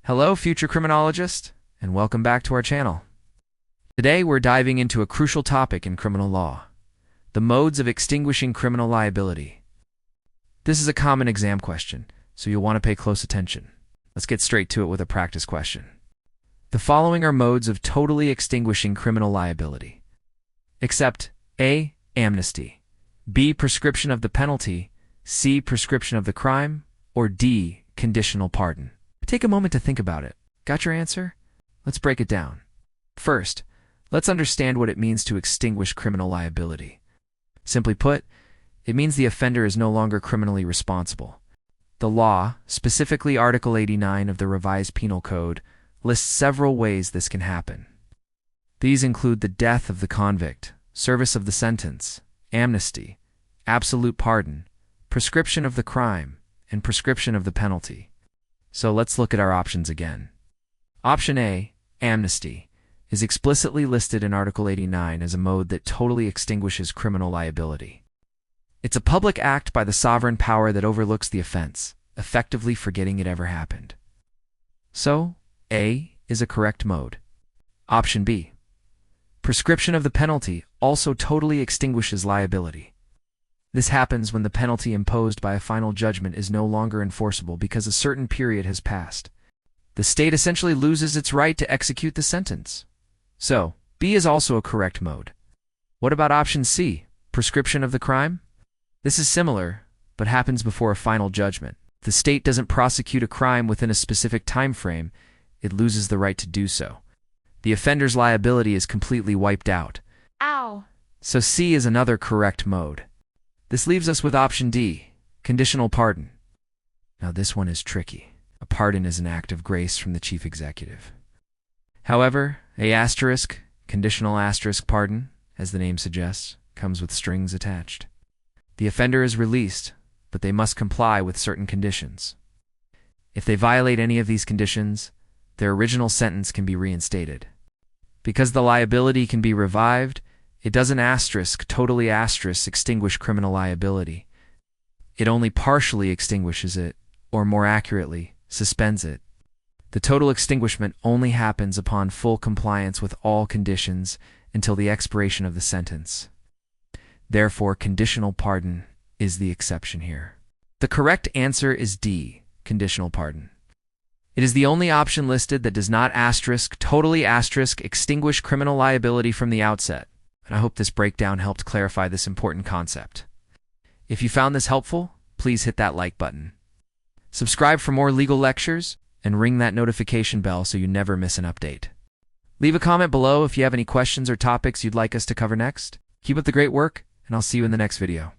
Hello, future criminologist, and welcome back to our channel. Today, we're diving into a crucial topic in criminal law, the modes of extinguishing criminal liability. This is a common exam question, so you'll want to pay close attention. Let's get straight to it with a practice question. The following are modes of totally extinguishing criminal liability. Accept A. Amnesty, B. Prescription of the penalty, C. Prescription of the crime, or D. Conditional pardon. Take a moment to think about it. Got your answer? Let's break it down. First, let's understand what it means to extinguish criminal liability. Simply put, it means the offender is no longer criminally responsible. The law, specifically Article 89 of the Revised Penal Code, lists several ways this can happen. These include the death of the convict, service of the sentence, amnesty, absolute pardon, prescription of the crime, and prescription of the penalty. So let's look at our options again. Option A, amnesty, is explicitly listed in Article 89 as a mode that totally extinguishes criminal liability. It's a public act by the sovereign power that overlooks the offense, effectively forgetting it ever happened. So, A is a correct mode. Option B, prescription of the penalty also totally extinguishes liability. This happens when the penalty imposed by a final judgment is no longer enforceable because a certain period has passed. The state essentially loses its right to execute the sentence. So, B is also a correct mode. What about option C, prescription of the crime? This is similar, but happens before a final judgment. If the state doesn't prosecute a crime within a specific time frame, it loses the right to do so. The offender's liability is completely wiped out. Ow! So C is another correct mode. This leaves us with option D, conditional pardon. Now this one is tricky. A pardon is an act of grace from the chief executive. However, conditional pardon, as the name suggests, comes with strings attached. The offender is released, but they must comply with certain conditions. If they violate any of these conditions, their original sentence can be reinstated. Because the liability can be revived, it doesn't totally extinguish criminal liability. It only partially extinguishes it, or more accurately, suspends it. The total extinguishment only happens upon full compliance with all conditions until the expiration of the sentence. Therefore, conditional pardon is the exception here. The correct answer is D, conditional pardon. It is the only option listed that does not totally extinguish criminal liability from the outset. And I hope this breakdown helped clarify this important concept. If you found this helpful, please hit that like button. Subscribe for more legal lectures, and ring that notification bell so you never miss an update. Leave a comment below if you have any questions or topics you'd like us to cover next. Keep up the great work, and I'll see you in the next video.